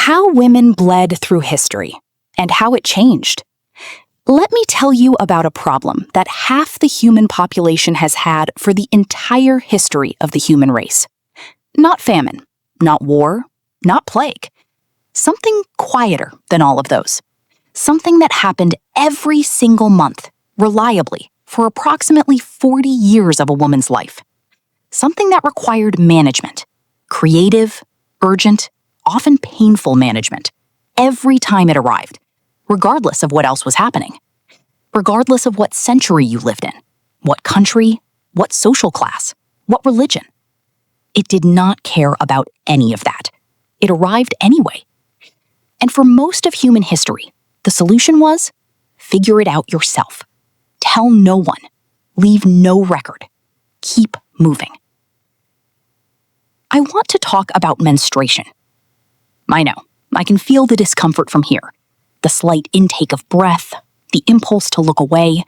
How women bled through history and how it changed. Let me tell you about a problem that half the human population has had for the entire history of the human race. Not famine, not war, not plague. Something quieter than all of those. Something that happened every single month, reliably, for approximately 40 years of a woman's life. Something that required management, creative, urgent, often painful management, every time it arrived, regardless of what else was happening. Regardless of what century you lived in, what country, what social class, what religion. It did not care about any of that. It arrived anyway. And for most of human history, the solution was, figure it out yourself. Tell no one. Leave no record. Keep moving. I want to talk about menstruation. I know, I can feel the discomfort from here. The slight intake of breath, the impulse to look away,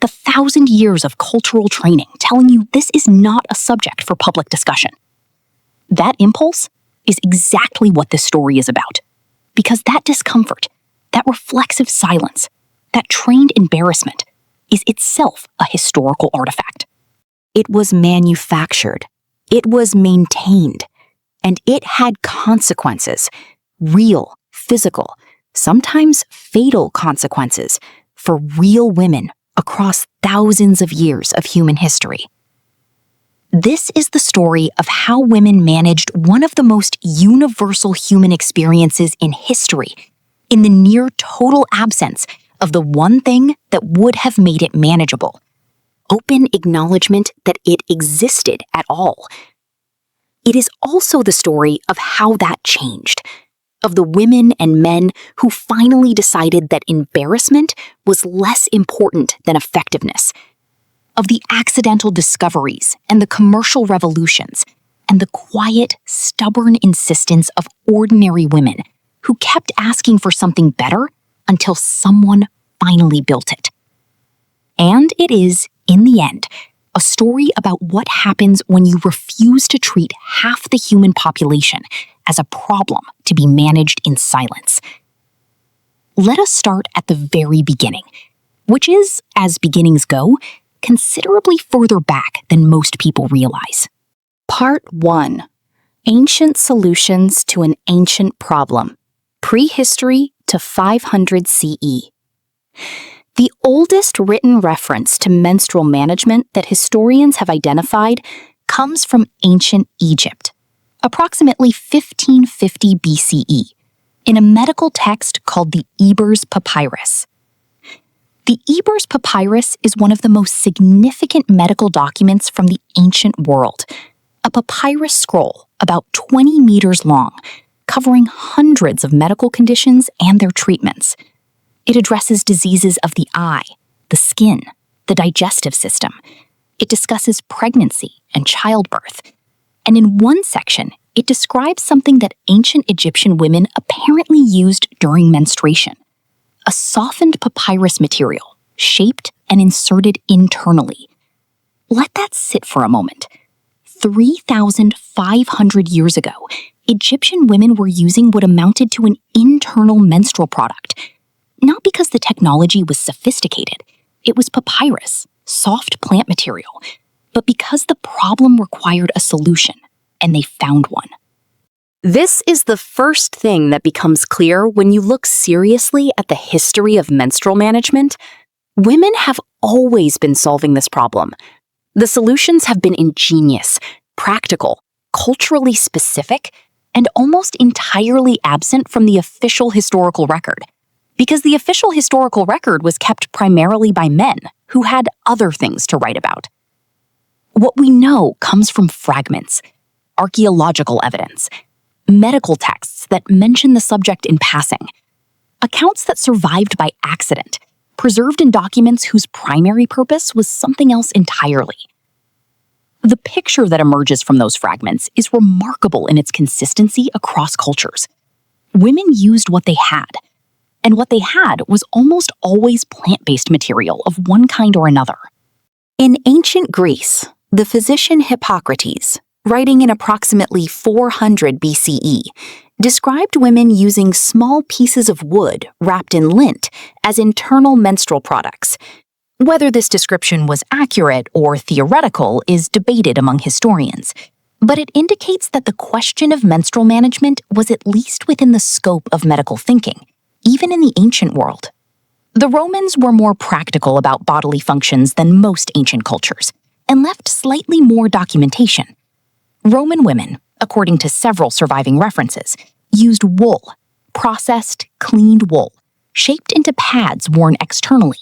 the 1,000 years of cultural training telling you this is not a subject for public discussion. That impulse is exactly what this story is about. Because that discomfort, that reflexive silence, that trained embarrassment is itself a historical artifact. It was manufactured, it was maintained, and it had consequences, real, physical, sometimes fatal consequences for real women across thousands of years of human history. This is the story of how women managed one of the most universal human experiences in history, in the near total absence of the one thing that would have made it manageable: open acknowledgement that it existed at all. It is also the story of how that changed, of the women and men who finally decided that embarrassment was less important than effectiveness, of the accidental discoveries and the commercial revolutions, and the quiet, stubborn insistence of ordinary women who kept asking for something better until someone finally built it. And it is, in the end, a story about what happens when you refuse to treat half the human population as a problem to be managed in silence. Let us start at the very beginning, which is, as beginnings go, considerably further back than most people realize. Part 1. Ancient Solutions to an Ancient Problem. Prehistory to 500 CE. The oldest written reference to menstrual management that historians have identified comes from ancient Egypt, approximately 1550 BCE, in a medical text called the Ebers Papyrus. The Ebers Papyrus is one of the most significant medical documents from the ancient world, a papyrus scroll about 20 meters long, covering hundreds of medical conditions and their treatments. It addresses diseases of the eye, the skin, the digestive system. It discusses pregnancy and childbirth. And in one section, it describes something that ancient Egyptian women apparently used during menstruation: a softened papyrus material, shaped and inserted internally. Let that sit for a moment. 3,500 years ago, Egyptian women were using what amounted to an internal menstrual product. Not because the technology was sophisticated, it was papyrus, soft plant material, but because the problem required a solution, and they found one. This is the first thing that becomes clear when you look seriously at the history of menstrual management. Women have always been solving this problem. The solutions have been ingenious, practical, culturally specific, and almost entirely absent from the official historical record. Because the official historical record was kept primarily by men who had other things to write about. What we know comes from fragments, archaeological evidence, medical texts that mention the subject in passing, accounts that survived by accident, preserved in documents whose primary purpose was something else entirely. The picture that emerges from those fragments is remarkable in its consistency across cultures. Women used what they had, and what they had was almost always plant-based material of one kind or another. In ancient Greece, the physician Hippocrates, writing in approximately 400 BCE, described women using small pieces of wood wrapped in lint as internal menstrual products. Whether this description was accurate or theoretical is debated among historians, but it indicates that the question of menstrual management was at least within the scope of medical thinking, even in the ancient world. The Romans were more practical about bodily functions than most ancient cultures, and left slightly more documentation. Roman women, according to several surviving references, used wool, processed, cleaned wool, shaped into pads worn externally.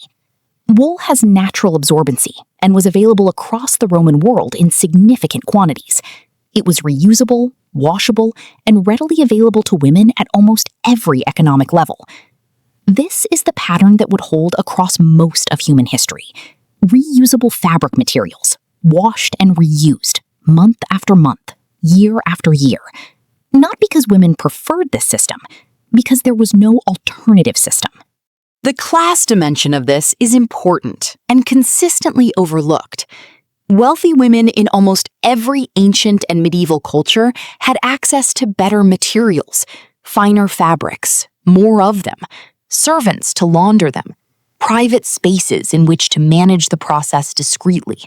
Wool has natural absorbency and was available across the Roman world in significant quantities. It was reusable, washable, and readily available to women at almost every economic level. This is the pattern that would hold across most of human history. Reusable fabric materials, washed and reused, month after month, year after year. Not because women preferred this system, because there was no alternative system. The class dimension of this is important and consistently overlooked. Wealthy women in almost every ancient and medieval culture had access to better materials, finer fabrics, more of them, servants to launder them, private spaces in which to manage the process discreetly.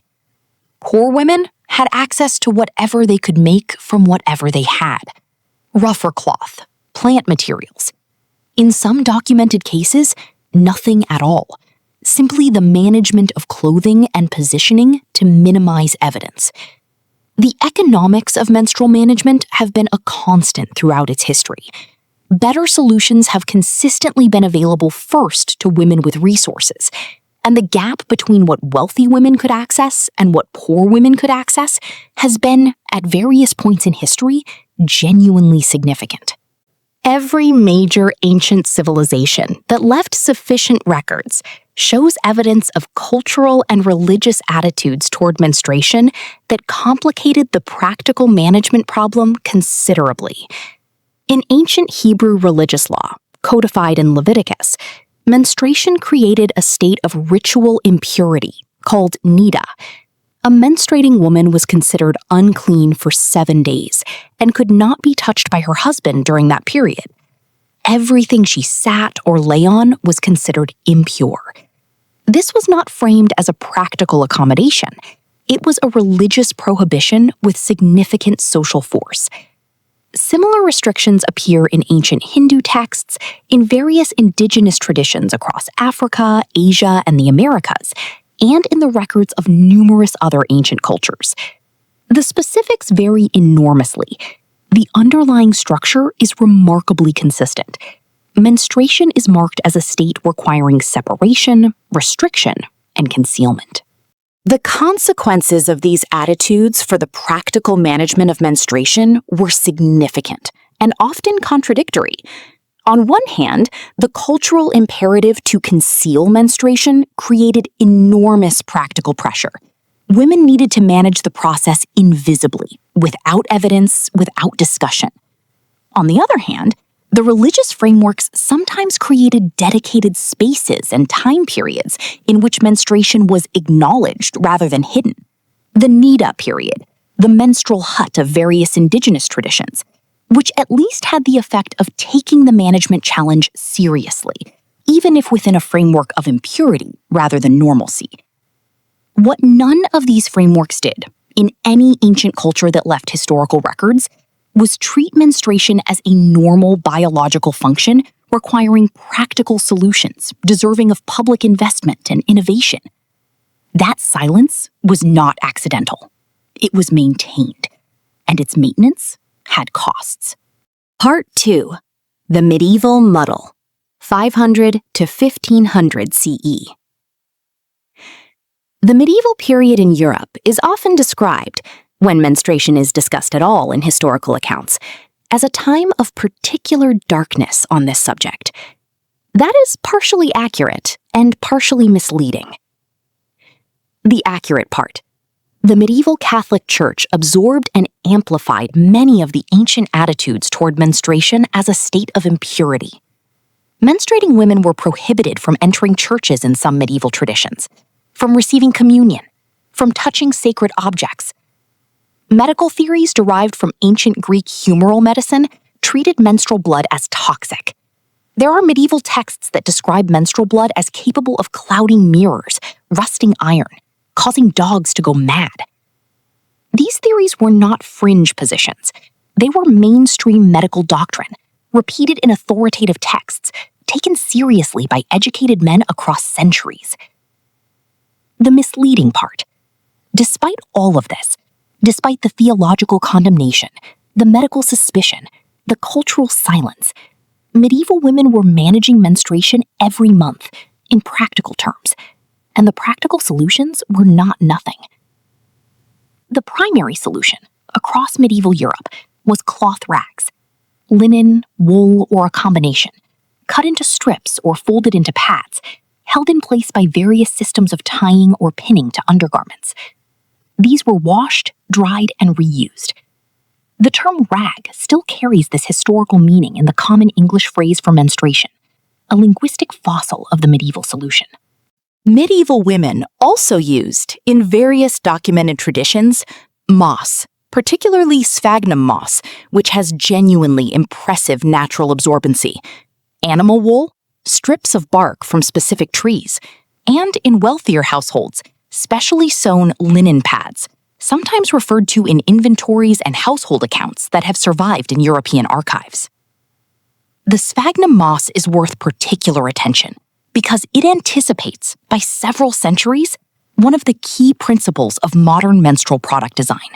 Poor women had access to whatever they could make from whatever they had. Rougher cloth, plant materials. In some documented cases, nothing at all. Simply the management of clothing and positioning to minimize evidence. The economics of menstrual management have been a constant throughout its history. Better solutions have consistently been available first to women with resources, and the gap between what wealthy women could access and what poor women could access has been, at various points in history, genuinely significant. Every major ancient civilization that left sufficient records shows evidence of cultural and religious attitudes toward menstruation that complicated the practical management problem considerably. In ancient Hebrew religious law, codified in Leviticus, menstruation created a state of ritual impurity called nida. A menstruating woman was considered unclean for 7 days and could not be touched by her husband during that period. Everything she sat or lay on was considered impure. This was not framed as a practical accommodation. It was a religious prohibition with significant social force. Similar restrictions appear in ancient Hindu texts, in various indigenous traditions across Africa, Asia, and the Americas, and in the records of numerous other ancient cultures. The specifics vary enormously. The underlying structure is remarkably consistent. Menstruation is marked as a state requiring separation, restriction, and concealment. The consequences of these attitudes for the practical management of menstruation were significant and often contradictory. On one hand, the cultural imperative to conceal menstruation created enormous practical pressure. Women needed to manage the process invisibly, without evidence, without discussion. On the other hand, the religious frameworks sometimes created dedicated spaces and time periods in which menstruation was acknowledged rather than hidden. The Nida period, the menstrual hut of various indigenous traditions, which at least had the effect of taking the management challenge seriously, even if within a framework of impurity rather than normalcy. What none of these frameworks did, in any ancient culture that left historical records, was treat menstruation as a normal biological function requiring practical solutions, deserving of public investment and innovation. That silence was not accidental. It was maintained, and its maintenance had costs. Part 2. The Medieval Muddle, 500 to 1500 CE. The medieval period in Europe is often described, when menstruation is discussed at all in historical accounts, as a time of particular darkness on this subject. That is partially accurate and partially misleading. The accurate part. The medieval Catholic Church absorbed and amplified many of the ancient attitudes toward menstruation as a state of impurity. Menstruating women were prohibited from entering churches in some medieval traditions, from receiving communion, from touching sacred objects. Medical theories derived from ancient Greek humoral medicine treated menstrual blood as toxic. There are medieval texts that describe menstrual blood as capable of clouding mirrors, rusting iron, causing dogs to go mad. These theories were not fringe positions. They were mainstream medical doctrine, repeated in authoritative texts, taken seriously by educated men across centuries. The misleading part. Despite all of this, despite the theological condemnation, the medical suspicion, the cultural silence, medieval women were managing menstruation every month, in practical terms, and the practical solutions were not nothing. The primary solution, across medieval Europe, was cloth rags. Linen, wool, or a combination, cut into strips or folded into pads, held in place by various systems of tying or pinning to undergarments. These were washed, dried, and reused. The term rag still carries this historical meaning in the common English phrase for menstruation, a linguistic fossil of the medieval solution. Medieval women also used, in various documented traditions, moss, particularly sphagnum moss, which has genuinely impressive natural absorbency, animal wool, strips of bark from specific trees, and in wealthier households, specially sewn linen pads, sometimes referred to in inventories and household accounts that have survived in European archives. The sphagnum moss is worth particular attention because it anticipates, by several centuries, one of the key principles of modern menstrual product design.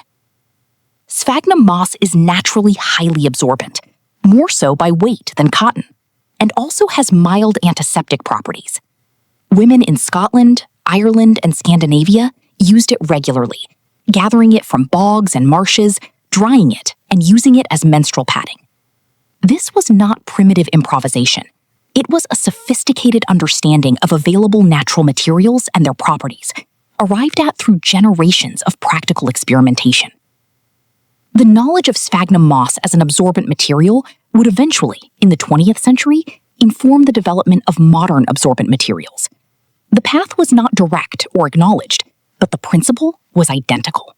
Sphagnum moss is naturally highly absorbent, more so by weight than cotton, and also has mild antiseptic properties. Women in Scotland, Ireland, and Scandinavia used it regularly, gathering it from bogs and marshes, drying it, and using it as menstrual padding. This was not primitive improvisation. It was a sophisticated understanding of available natural materials and their properties, arrived at through generations of practical experimentation. The knowledge of sphagnum moss as an absorbent material would eventually, in the 20th century, inform the development of modern absorbent materials. The path was not direct or acknowledged, but the principle was identical.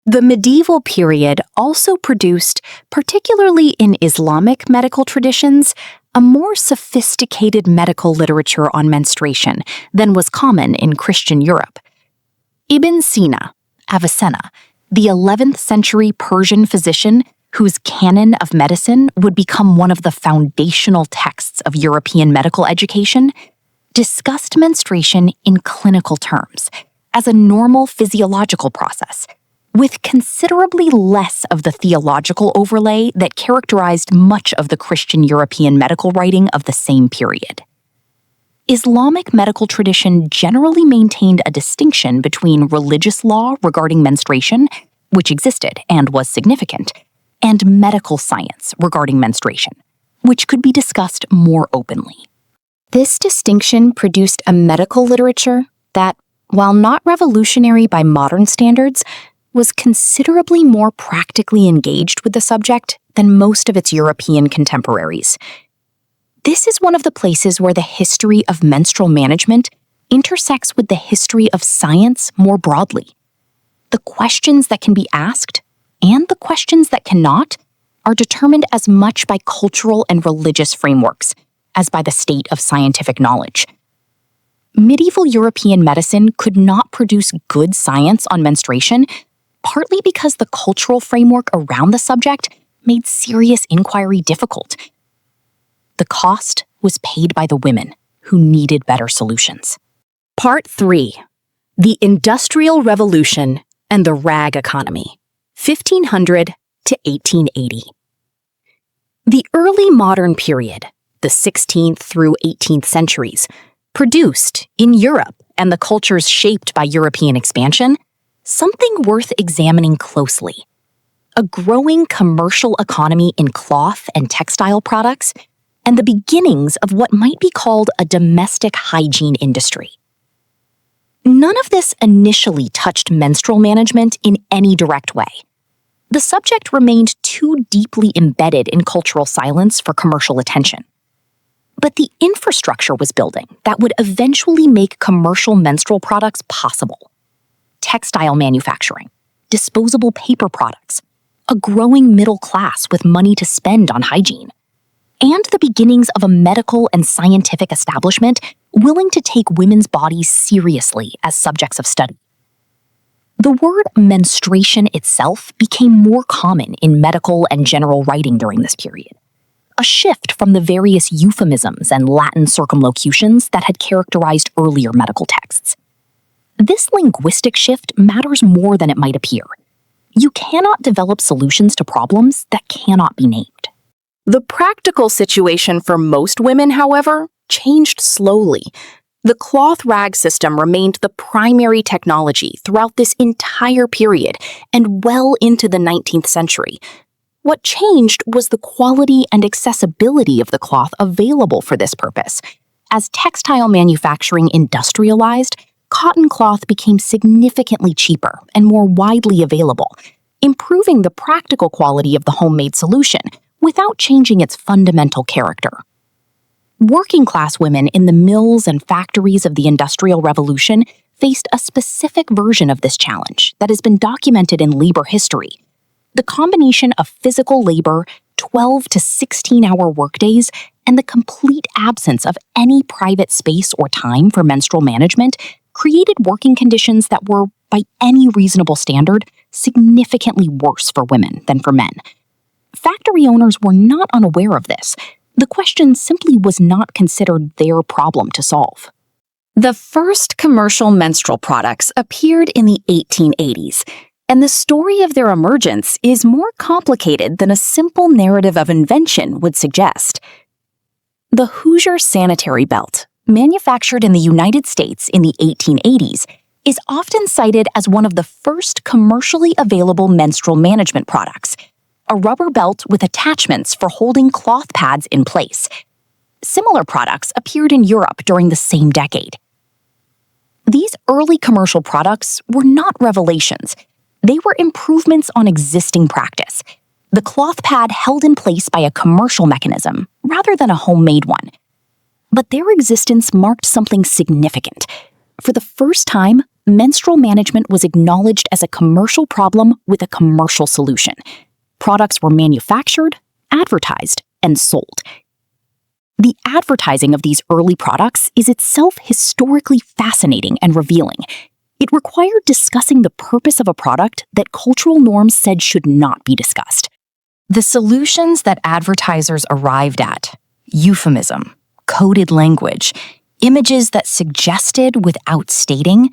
The medieval period also produced, particularly in Islamic medical traditions, a more sophisticated medical literature on menstruation than was common in Christian Europe. Ibn Sina, Avicenna, the 11th century Persian physician whose canon of medicine would become one of the foundational texts of European medical education, discussed menstruation in clinical terms as a normal physiological process, with considerably less of the theological overlay that characterized much of the Christian European medical writing of the same period. Islamic medical tradition generally maintained a distinction between religious law regarding menstruation, which existed and was significant, and medical science regarding menstruation, which could be discussed more openly. This distinction produced a medical literature that, while not revolutionary by modern standards, was considerably more practically engaged with the subject than most of its European contemporaries. This is one of the places where the history of menstrual management intersects with the history of science more broadly. The questions that can be asked, and the questions that cannot, are determined as much by cultural and religious frameworks as by the state of scientific knowledge. Medieval European medicine could not produce good science on menstruation, partly because the cultural framework around the subject made serious inquiry difficult. The cost was paid by the women who needed better solutions. Part 3. The Industrial Revolution and the Rag Economy, 1500 to 1880. The early modern period, the 16th through 18th centuries, produced, in Europe and the cultures shaped by European expansion, something worth examining closely. A growing commercial economy in cloth and textile products, and the beginnings of what might be called a domestic hygiene industry. None of this initially touched menstrual management in any direct way. The subject remained too deeply embedded in cultural silence for commercial attention. But the infrastructure was building that would eventually make commercial menstrual products possible. Textile manufacturing, disposable paper products, a growing middle class with money to spend on hygiene, and the beginnings of a medical and scientific establishment willing to take women's bodies seriously as subjects of study. The word menstruation itself became more common in medical and general writing during this period, a shift from the various euphemisms and Latin circumlocutions that had characterized earlier medical texts. This linguistic shift matters more than it might appear. You cannot develop solutions to problems that cannot be named. The practical situation for most women, however, changed slowly. The cloth rag system remained the primary technology throughout this entire period and well into the 19th century. What changed was the quality and accessibility of the cloth available for this purpose. As textile manufacturing industrialized, cotton cloth became significantly cheaper and more widely available, improving the practical quality of the homemade solution without changing its fundamental character. Working-class women in the mills and factories of the Industrial Revolution faced a specific version of this challenge that has been documented in labor history. The combination of physical labor, 12 to 16-hour workdays, and the complete absence of any private space or time for menstrual management created working conditions that were, by any reasonable standard, significantly worse for women than for men. Factory owners were not unaware of this. The question simply was not considered their problem to solve. The first commercial menstrual products appeared in the 1880s, and the story of their emergence is more complicated than a simple narrative of invention would suggest. The Hoosier sanitary belt, manufactured in the United States in the 1880s, is often cited as one of the first commercially available menstrual management products, a rubber belt with attachments for holding cloth pads in place. Similar products appeared in Europe during the same decade. These early commercial products were not revelations. They were improvements on existing practice. The cloth pad held in place by a commercial mechanism rather than a homemade one. But their existence marked something significant. For the first time, menstrual management was acknowledged as a commercial problem with a commercial solution. Products were manufactured, advertised, and sold. The advertising of these early products is itself historically fascinating and revealing. It required discussing the purpose of a product that cultural norms said should not be discussed. The solutions that advertisers arrived at, euphemism, coded language, images that suggested without stating,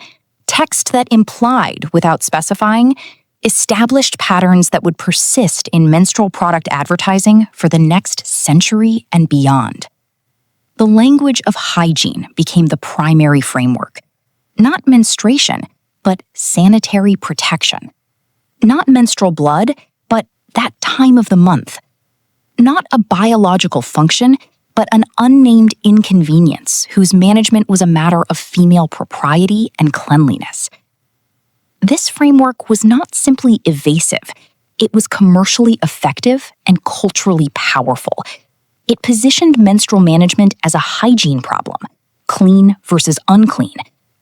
text that implied without specifying, established patterns that would persist in menstrual product advertising for the next century and beyond. The language of hygiene became the primary framework. Not menstruation, but sanitary protection. Not menstrual blood, but that time of the month. Not a biological function, but an unnamed inconvenience whose management was a matter of female propriety and cleanliness. This framework was not simply evasive, it was commercially effective and culturally powerful. It positioned menstrual management as a hygiene problem, clean versus unclean,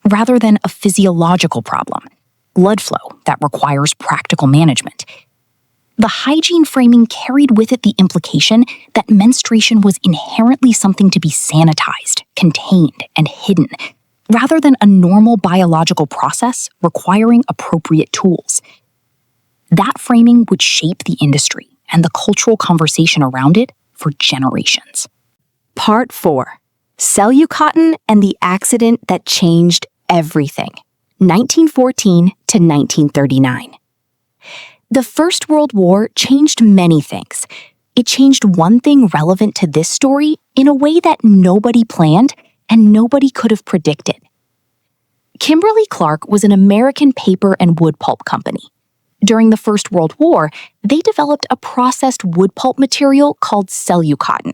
rather than a physiological problem, blood flow that requires practical management. The hygiene framing carried with it the implication that menstruation was inherently something to be sanitized, contained, and hidden, rather than a normal biological process requiring appropriate tools. That framing would shape the industry and the cultural conversation around it for generations. Part 4. Cellucotton and the accident that changed everything. 1914 to 1939. The First World War changed many things. It changed one thing relevant to this story in a way that nobody planned and nobody could have predicted. Kimberly-Clark was an American paper and wood pulp company. During the First World War, they developed a processed wood pulp material called Cellucotton,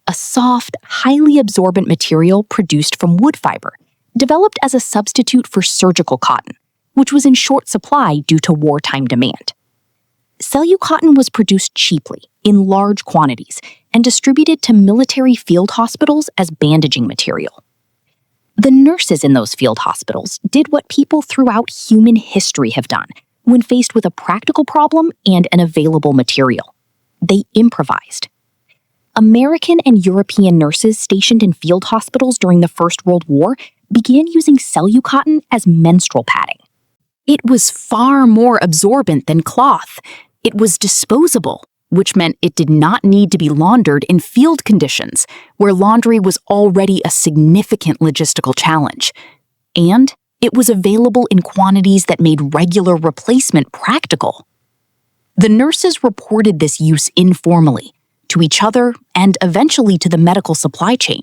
a soft, highly absorbent material produced from wood fiber, developed as a substitute for surgical cotton, which was in short supply due to wartime demand. Cellucotton was produced cheaply, in large quantities, and distributed to military field hospitals as bandaging material. The nurses in those field hospitals did what people throughout human history have done, when faced with a practical problem and an available material. They improvised. American and European nurses stationed in field hospitals during the First World War began using Cellucotton as menstrual padding. It was far more absorbent than cloth. It was disposable, which meant it did not need to be laundered in field conditions, where laundry was already a significant logistical challenge. And it was available in quantities that made regular replacement practical. The nurses reported this use informally, to each other, and eventually to the medical supply chain.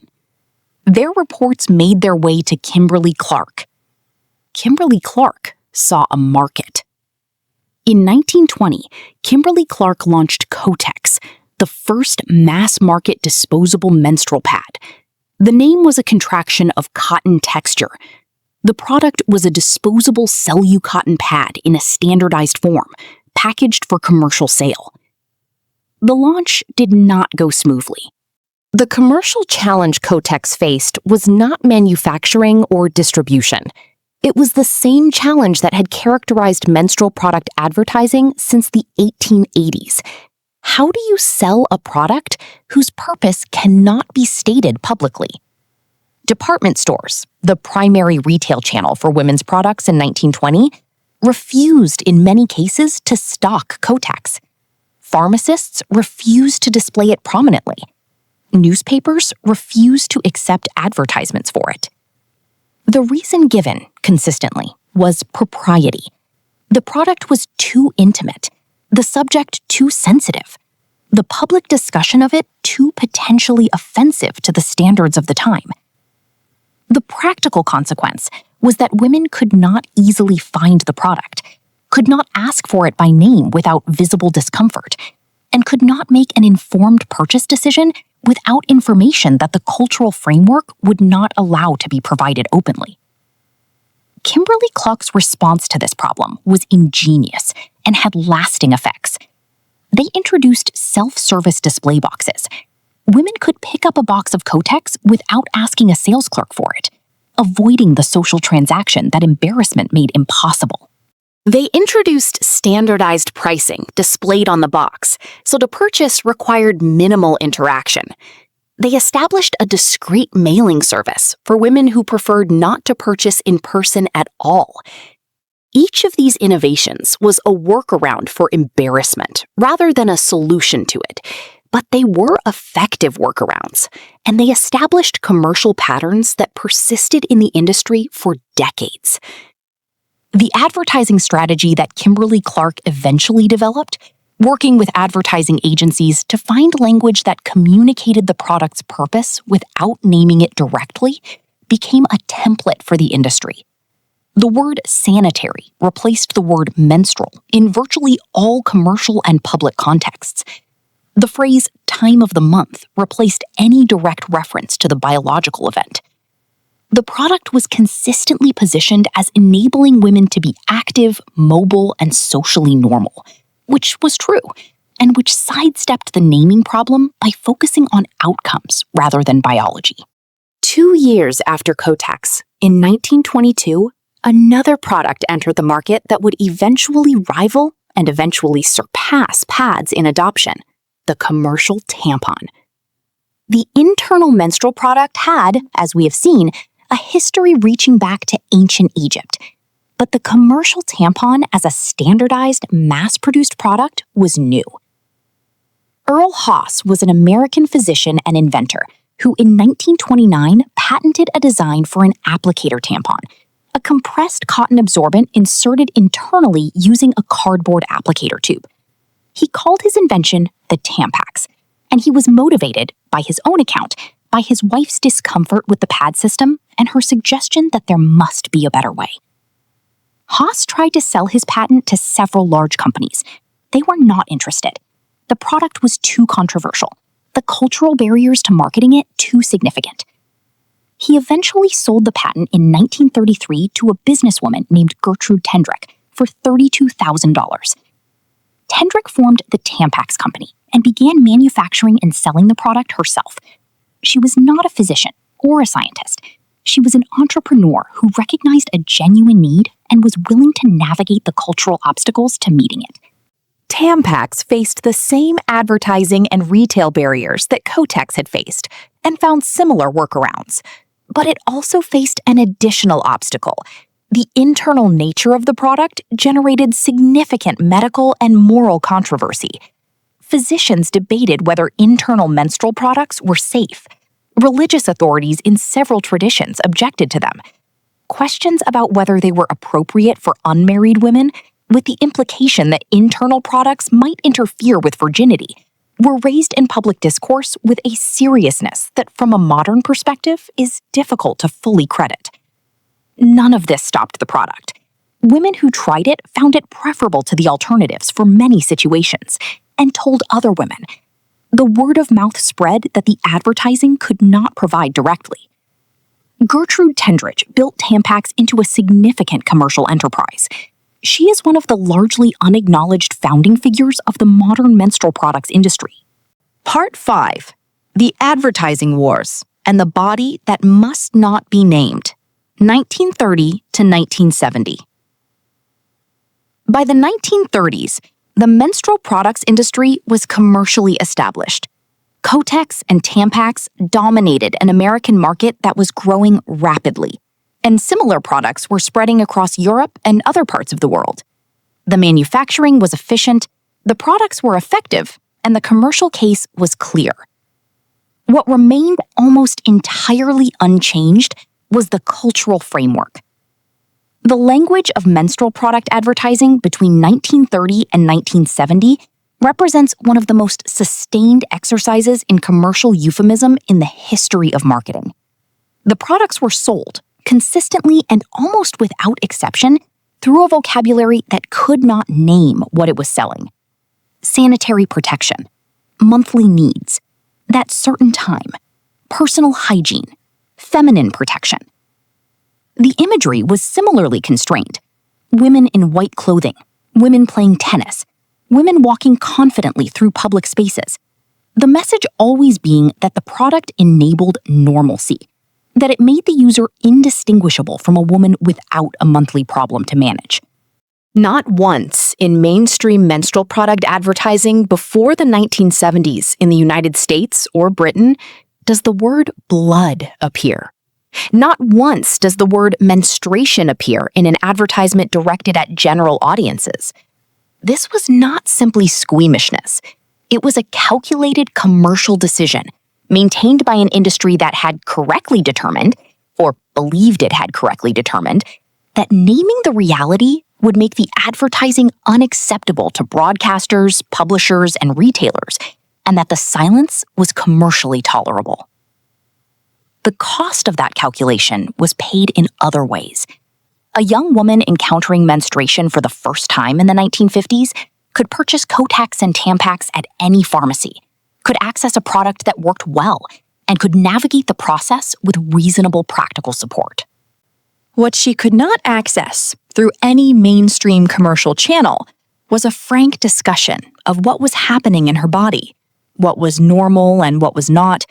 Their reports made their way to Kimberly-Clark. Kimberly-Clark saw a market. In 1920, Kimberly-Clark launched Kotex, the first mass-market disposable menstrual pad. The name was a contraction of cotton texture. The product was a disposable Cellucotton pad in a standardized form, packaged for commercial sale. The launch did not go smoothly. The commercial challenge Kotex faced was not manufacturing or distribution. It was the same challenge that had characterized menstrual product advertising since the 1880s. How do you sell a product whose purpose cannot be stated publicly? Department stores, the primary retail channel for women's products in 1920, refused in many cases to stock Kotex. Pharmacists refused to display it prominently. Newspapers refused to accept advertisements for it. The reason given, consistently, was propriety. The product was too intimate, the subject too sensitive, the public discussion of it too potentially offensive to the standards of the time. The practical consequence was that women could not easily find the product, could not ask for it by name without visible discomfort, and could not make an informed purchase decision without information that the cultural framework would not allow to be provided openly. Kimberly-Clark's response to this problem was ingenious and had lasting effects. They introduced self-service display boxes. Women could pick up a box of Kotex without asking a sales clerk for it, avoiding the social transaction that embarrassment made impossible. They introduced standardized pricing displayed on the box, so to purchase required minimal interaction. They established a discreet mailing service for women who preferred not to purchase in person at all. Each of these innovations was a workaround for embarrassment rather than a solution to it, but they were effective workarounds, and they established commercial patterns that persisted in the industry for decades. The advertising strategy that Kimberly-Clark eventually developed, working with advertising agencies to find language that communicated the product's purpose without naming it directly, became a template for the industry. The word sanitary replaced the word menstrual in virtually all commercial and public contexts. The phrase time of the month replaced any direct reference to the biological event. The product was consistently positioned as enabling women to be active, mobile, and socially normal, which was true, and which sidestepped the naming problem by focusing on outcomes rather than biology. 2 years after Kotex, in 1922, another product entered the market that would eventually rival and eventually surpass pads in adoption: the commercial tampon. The internal menstrual product had, as we have seen, a history reaching back to ancient Egypt. But the commercial tampon as a standardized, mass-produced product was new. Earl Haas was an American physician and inventor who in 1929 patented a design for an applicator tampon, a compressed cotton absorbent inserted internally using a cardboard applicator tube. He called his invention the Tampax, and he was motivated, by his own account, by his wife's discomfort with the pad system and her suggestion that there must be a better way. Haas tried to sell his patent to several large companies. They were not interested. The product was too controversial, the cultural barriers to marketing it too significant. He eventually sold the patent in 1933 to a businesswoman named Gertrude Tendrick for $32,000. Tendrick formed the Tampax Company and began manufacturing and selling the product herself. She was not a physician or a scientist. She was an entrepreneur who recognized a genuine need and was willing to navigate the cultural obstacles to meeting it. Tampax faced the same advertising and retail barriers that Kotex had faced and found similar workarounds. But it also faced an additional obstacle. The internal nature of the product generated significant medical and moral controversy. Physicians debated whether internal menstrual products were safe. Religious authorities in several traditions objected to them. Questions about whether they were appropriate for unmarried women, with the implication that internal products might interfere with virginity, were raised in public discourse with a seriousness that, from a modern perspective, is difficult to fully credit. None of this stopped the product. Women who tried it found it preferable to the alternatives for many situations, and told other women. The word of mouth spread that the advertising could not provide directly. Gertrude Tendridge built Tampax into a significant commercial enterprise. She is one of the largely unacknowledged founding figures of the modern menstrual products industry. Part 5. The Advertising Wars and the Body That Must Not Be Named, 1930 to 1970. By the 1930s, the menstrual products industry was commercially established. Kotex and Tampax dominated an American market that was growing rapidly, and similar products were spreading across Europe and other parts of the world. The manufacturing was efficient, the products were effective, and the commercial case was clear. What remained almost entirely unchanged was the cultural framework. The language of menstrual product advertising between 1930 and 1970 represents one of the most sustained exercises in commercial euphemism in the history of marketing. The products were sold, consistently and almost without exception, through a vocabulary that could not name what it was selling. Sanitary protection, monthly needs, that certain time, personal hygiene, feminine protection. The imagery was similarly constrained. Women in white clothing, women playing tennis, women walking confidently through public spaces. The message always being that the product enabled normalcy, that it made the user indistinguishable from a woman without a monthly problem to manage. Not once in mainstream menstrual product advertising before the 1970s in the United States or Britain does the word blood appear. Not once does the word menstruation appear in an advertisement directed at general audiences. This was not simply squeamishness. It was a calculated commercial decision maintained by an industry that had correctly determined, or believed it had correctly determined, that naming the reality would make the advertising unacceptable to broadcasters, publishers, and retailers, and that the silence was commercially tolerable. The cost of that calculation was paid in other ways. A young woman encountering menstruation for the first time in the 1950s could purchase Kotex and Tampax at any pharmacy, could access a product that worked well, and could navigate the process with reasonable practical support. What she could not access through any mainstream commercial channel was a frank discussion of what was happening in her body, what was normal and what was not,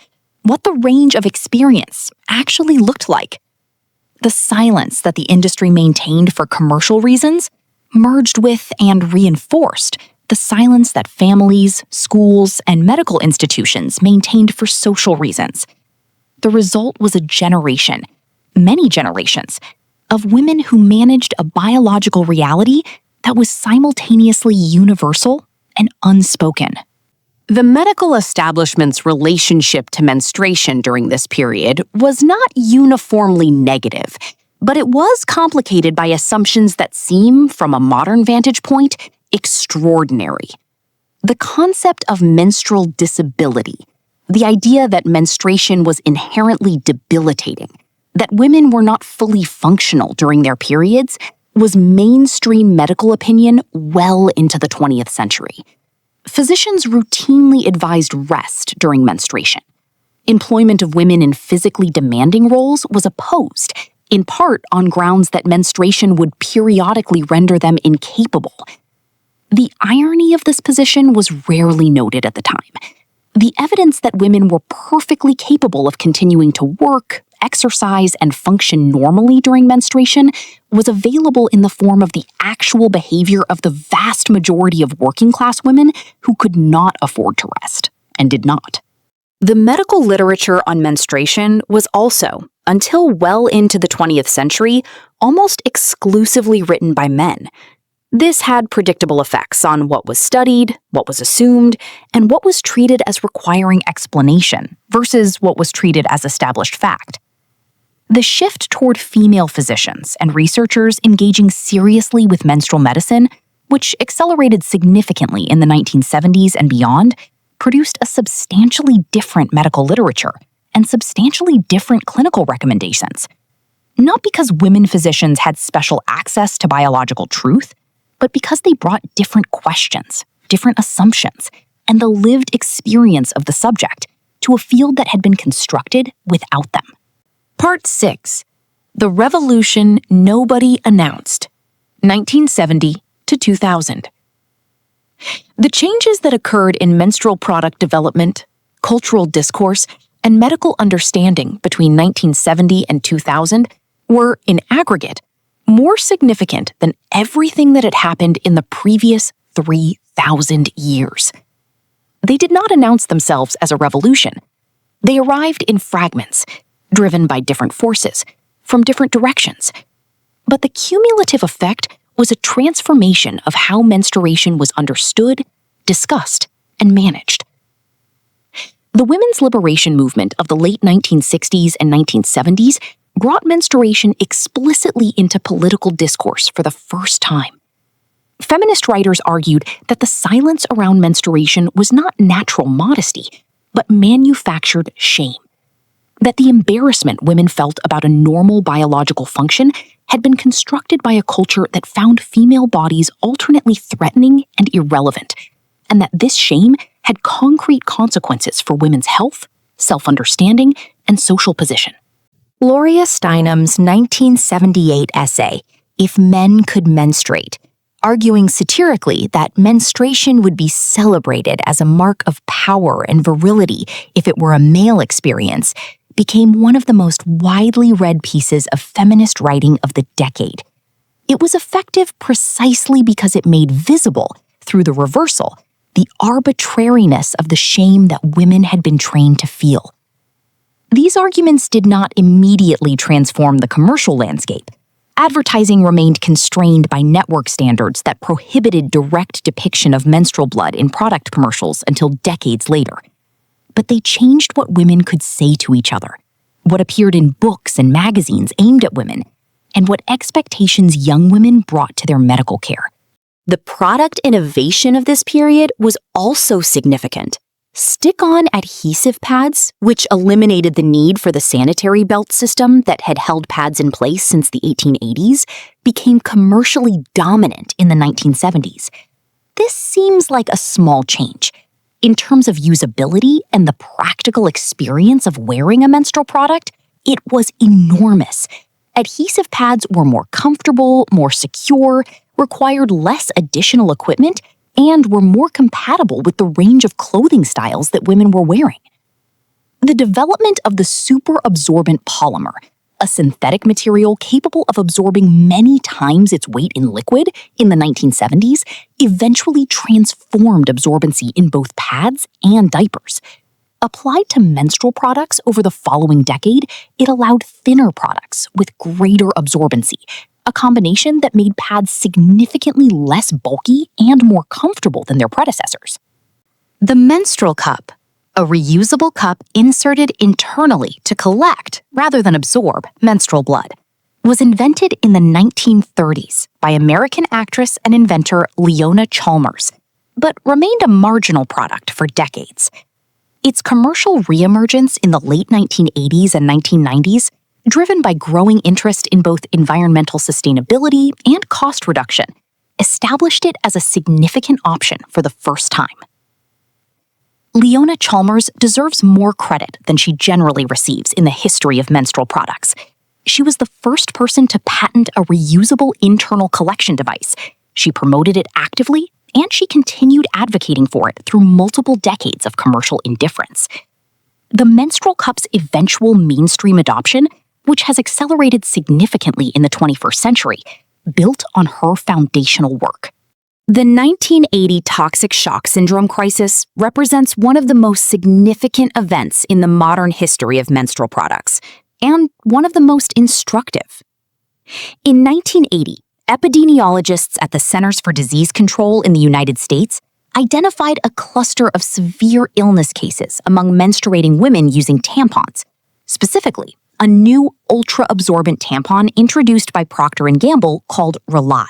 what the range of experience actually looked like. The silence that the industry maintained for commercial reasons merged with and reinforced the silence that families, schools, and medical institutions maintained for social reasons. The result was a generation, many generations, of women who managed a biological reality that was simultaneously universal and unspoken. The medical establishment's relationship to menstruation during this period was not uniformly negative, but it was complicated by assumptions that seem, from a modern vantage point, extraordinary. The concept of menstrual disability, the idea that menstruation was inherently debilitating, that women were not fully functional during their periods, was mainstream medical opinion well into the 20th century. Physicians routinely advised rest during menstruation. Employment of women in physically demanding roles was opposed, in part on grounds that menstruation would periodically render them incapable. The irony of this position was rarely noted at the time. The evidence that women were perfectly capable of continuing to work, exercise and function normally during menstruation was available in the form of the actual behavior of the vast majority of working-class women who could not afford to rest, and did not. The medical literature on menstruation was also, until well into the 20th century, almost exclusively written by men. This had predictable effects on what was studied, what was assumed, and what was treated as requiring explanation versus what was treated as established fact. The shift toward female physicians and researchers engaging seriously with menstrual medicine, which accelerated significantly in the 1970s and beyond, produced a substantially different medical literature and substantially different clinical recommendations. Not because women physicians had special access to biological truth, but because they brought different questions, different assumptions, and the lived experience of the subject to a field that had been constructed without them. Part 6. The Revolution Nobody Announced, 1970 to 2000. The changes that occurred in menstrual product development, cultural discourse, and medical understanding between 1970 and 2000 were, in aggregate, more significant than everything that had happened in the previous 3,000 years. They did not announce themselves as a revolution. They arrived in fragments, driven by different forces, from different directions. But the cumulative effect was a transformation of how menstruation was understood, discussed, and managed. The women's liberation movement of the late 1960s and 1970s brought menstruation explicitly into political discourse for the first time. Feminist writers argued that the silence around menstruation was not natural modesty, but manufactured shame. That the embarrassment women felt about a normal biological function had been constructed by a culture that found female bodies alternately threatening and irrelevant, and that this shame had concrete consequences for women's health, self-understanding, and social position. Gloria Steinem's 1978 essay, If Men Could Menstruate, arguing satirically that menstruation would be celebrated as a mark of power and virility if it were a male experience, became one of the most widely read pieces of feminist writing of the decade. It was effective precisely because it made visible, through the reversal, the arbitrariness of the shame that women had been trained to feel. These arguments did not immediately transform the commercial landscape. Advertising remained constrained by network standards that prohibited direct depiction of menstrual blood in product commercials until decades later. But they changed what women could say to each other, what appeared in books and magazines aimed at women, and what expectations young women brought to their medical care. The product innovation of this period was also significant. Stick-on adhesive pads, which eliminated the need for the sanitary belt system that had held pads in place since the 1880s, became commercially dominant in the 1970s. This seems like a small change. In terms of usability and the practical experience of wearing a menstrual product, it was enormous. Adhesive pads were more comfortable, more secure, required less additional equipment, and were more compatible with the range of clothing styles that women were wearing. The development of the super-absorbent polymer, a synthetic material capable of absorbing many times its weight in liquid in the 1970s, eventually transformed absorbency in both pads and diapers. Applied to menstrual products over the following decade, it allowed thinner products with greater absorbency, a combination that made pads significantly less bulky and more comfortable than their predecessors. The menstrual cup, a reusable cup inserted internally to collect, rather than absorb, menstrual blood, was invented in the 1930s by American actress and inventor Leona Chalmers, but remained a marginal product for decades. Its commercial reemergence in the late 1980s and 1990s, driven by growing interest in both environmental sustainability and cost reduction, established it as a significant option for the first time. Leona Chalmers deserves more credit than she generally receives in the history of menstrual products. She was the first person to patent a reusable internal collection device. She promoted it actively, and she continued advocating for it through multiple decades of commercial indifference. The menstrual cup's eventual mainstream adoption, which has accelerated significantly in the 21st century, built on her foundational work. The 1980 toxic shock syndrome crisis represents one of the most significant events in the modern history of menstrual products, and one of the most instructive. In 1980, epidemiologists at the Centers for Disease Control in the United States identified a cluster of severe illness cases among menstruating women using tampons, specifically a new ultra-absorbent tampon introduced by Procter & Gamble called Rely.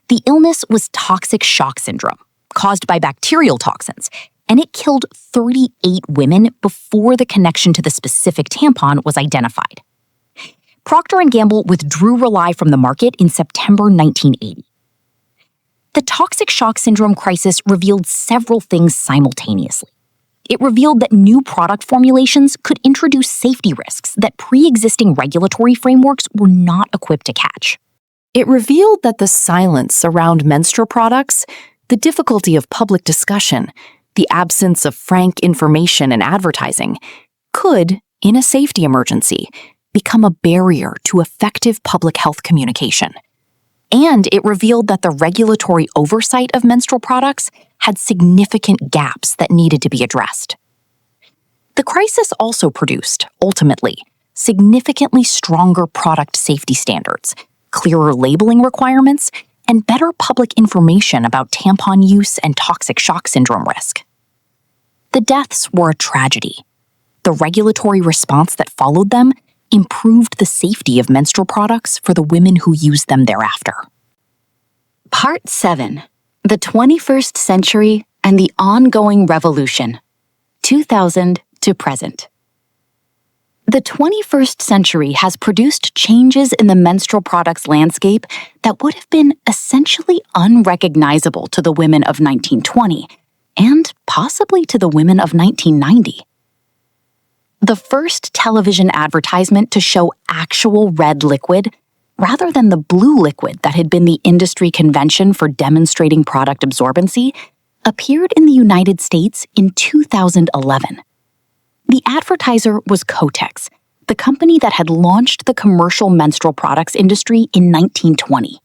The illness was toxic shock syndrome, caused by bacterial toxins, and it killed 38 women before the connection to the specific tampon was identified. Procter & Gamble withdrew Rely from the market in September 1980. The toxic shock syndrome crisis revealed several things simultaneously. It revealed that new product formulations could introduce safety risks that pre-existing regulatory frameworks were not equipped to catch. It revealed that the silence around menstrual products, the difficulty of public discussion, the absence of frank information and advertising, could, in a safety emergency, become a barrier to effective public health communication. And it revealed that the regulatory oversight of menstrual products had significant gaps that needed to be addressed. The crisis also produced, ultimately, significantly stronger product safety standards, clearer labeling requirements, and better public information about tampon use and toxic shock syndrome risk. The deaths were a tragedy. The regulatory response that followed them improved the safety of menstrual products for the women who used them thereafter. Part 7. The 21st Century and the Ongoing Revolution, 2000 to present. The 21st century has produced changes in the menstrual products landscape that would have been essentially unrecognizable to the women of 1920 and possibly to the women of 1990. The first television advertisement to show actual red liquid, rather than the blue liquid that had been the industry convention for demonstrating product absorbency, appeared in the United States in 2011. The advertiser was Kotex, the company that had launched the commercial menstrual products industry in 1920.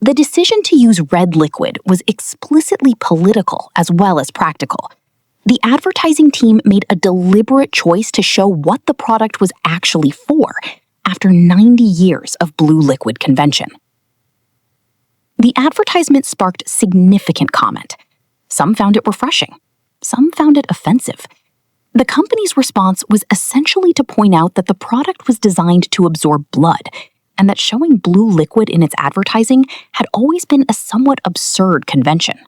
The decision to use red liquid was explicitly political as well as practical. The advertising team made a deliberate choice to show what the product was actually for after 90 years of blue liquid convention. The advertisement sparked significant comment. Some found it refreshing. Some found it offensive. The company's response was essentially to point out that the product was designed to absorb blood, and that showing blue liquid in its advertising had always been a somewhat absurd convention.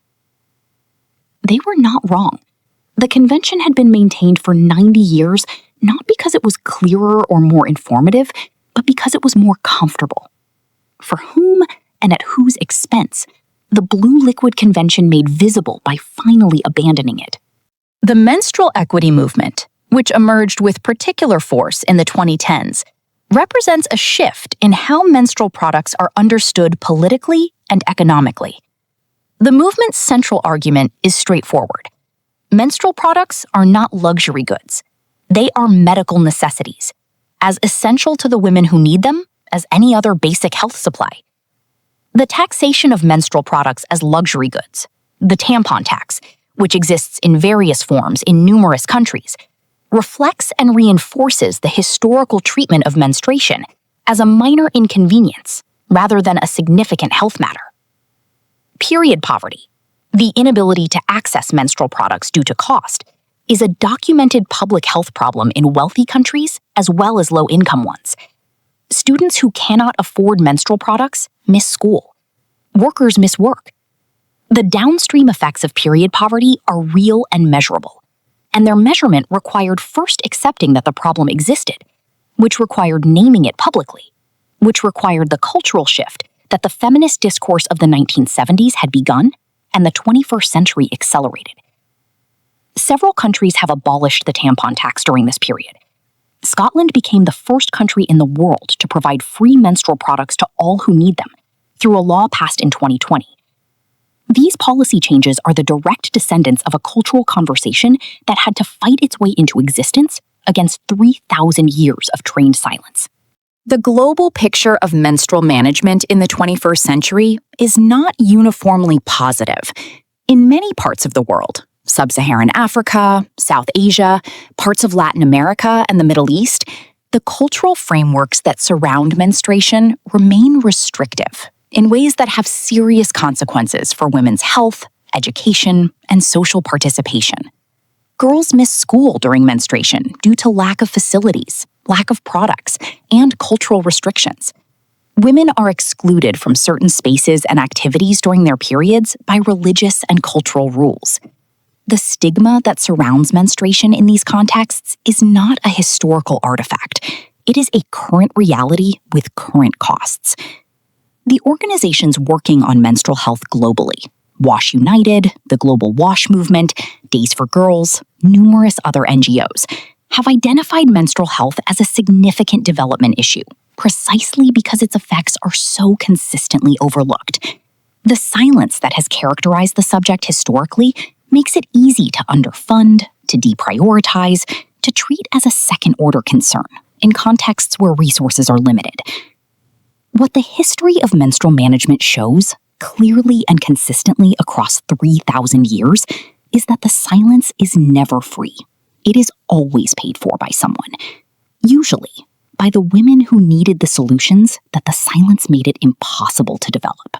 They were not wrong. The convention had been maintained for 90 years, not because it was clearer or more informative, but because it was more comfortable. For whom and at whose expense, the blue liquid convention made visible by finally abandoning it. The menstrual equity movement, which emerged with particular force in the 2010s, represents a shift in how menstrual products are understood politically and economically. The movement's central argument is straightforward. Menstrual products are not luxury goods. They are medical necessities, as essential to the women who need them as any other basic health supply. The taxation of menstrual products as luxury goods, the tampon tax, which exists in various forms in numerous countries, reflects and reinforces the historical treatment of menstruation as a minor inconvenience rather than a significant health matter. Period poverty, the inability to access menstrual products due to cost, is a documented public health problem in wealthy countries as well as low-income ones. Students who cannot afford menstrual products miss school. Workers miss work. The downstream effects of period poverty are real and measurable, and their measurement required first accepting that the problem existed, which required naming it publicly, which required the cultural shift that the feminist discourse of the 1970s had begun and the 21st century accelerated. Several countries have abolished the tampon tax during this period. Scotland became the first country in the world to provide free menstrual products to all who need them through a law passed in 2020. These policy changes are the direct descendants of a cultural conversation that had to fight its way into existence against 3,000 years of trained silence. The global picture of menstrual management in the 21st century is not uniformly positive. In many parts of the world, Sub-Saharan Africa, South Asia, parts of Latin America, and the Middle East, the cultural frameworks that surround menstruation remain restrictive in ways that have serious consequences for women's health, education, and social participation. Girls miss school during menstruation due to lack of facilities, lack of products, and cultural restrictions. Women are excluded from certain spaces and activities during their periods by religious and cultural rules. The stigma that surrounds menstruation in these contexts is not a historical artifact. It is a current reality with current costs. The organizations working on menstrual health globally, Wash United, the Global Wash Movement, Days for Girls, numerous other NGOs, have identified menstrual health as a significant development issue, precisely because its effects are so consistently overlooked. The silence that has characterized the subject historically makes it easy to underfund, to deprioritize, to treat as a second-order concern in contexts where resources are limited. What the history of menstrual management shows, clearly and consistently across 3,000 years, is that the silence is never free. It is always paid for by someone, usually by the women who needed the solutions that the silence made it impossible to develop.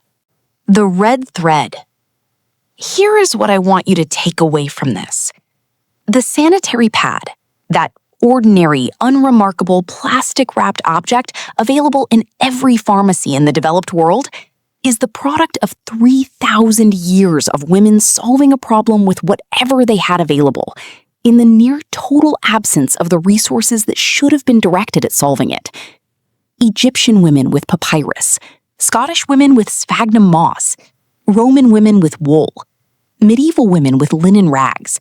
The red thread. Here is what I want you to take away from this. The sanitary pad, that ordinary, unremarkable, plastic-wrapped object available in every pharmacy in the developed world, is the product of 3,000 years of women solving a problem with whatever they had available, in the near total absence of the resources that should have been directed at solving it. Egyptian women with papyrus, Scottish women with sphagnum moss, Roman women with wool, medieval women with linen rags,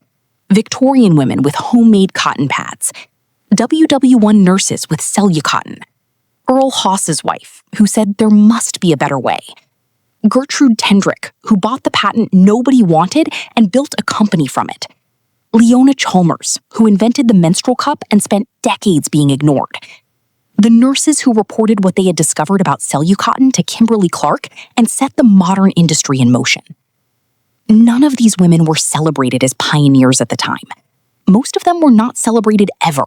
Victorian women with homemade cotton pads, WW1 nurses with Cellucotton, Earl Haas's wife, who said there must be a better way, Gertrude Tendrick, who bought the patent nobody wanted and built a company from it, Leona Chalmers, who invented the menstrual cup and spent decades being ignored, the nurses who reported what they had discovered about Cellucotton to Kimberly-Clark and set the modern industry in motion. None of these women were celebrated as pioneers at the time. Most of them were not celebrated ever.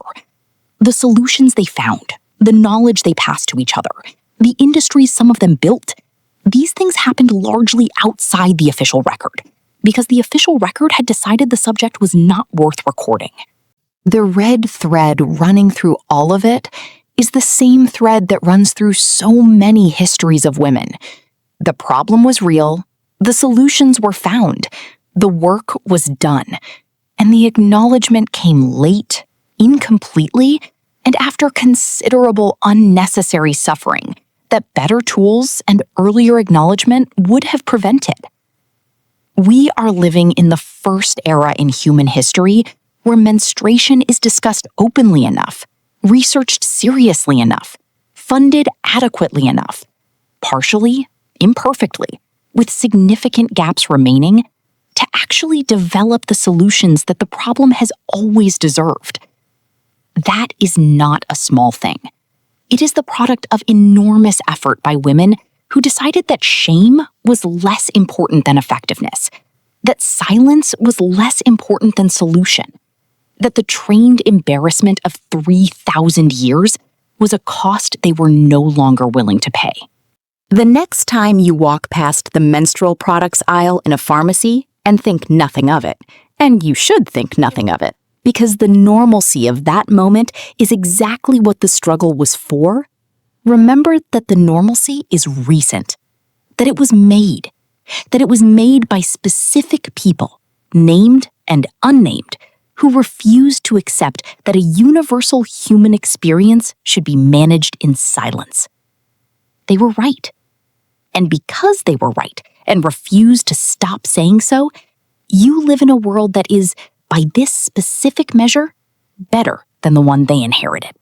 The solutions they found, the knowledge they passed to each other, the industries some of them built, these things happened largely outside the official record, because the official record had decided the subject was not worth recording. The red thread running through all of it is the same thread that runs through so many histories of women. The problem was real, the solutions were found, the work was done, and the acknowledgement came late, incompletely, and after considerable unnecessary suffering that better tools and earlier acknowledgement would have prevented. We are living in the first era in human history where menstruation is discussed openly enough, researched seriously enough, funded adequately enough, partially, imperfectly, with significant gaps remaining, to actually develop the solutions that the problem has always deserved. That is not a small thing. It is the product of enormous effort by women who decided that shame was less important than effectiveness, that silence was less important than solution, that the trained embarrassment of 3,000 years was a cost they were no longer willing to pay. The next time you walk past the menstrual products aisle in a pharmacy and think nothing of it, and you should think nothing of it, because the normalcy of that moment is exactly what the struggle was for, remember that the normalcy is recent, that it was made by specific people, named and unnamed, who refused to accept that a universal human experience should be managed in silence. They were right. And because they were right and refused to stop saying so, you live in a world that is, by this specific measure, better than the one they inherited.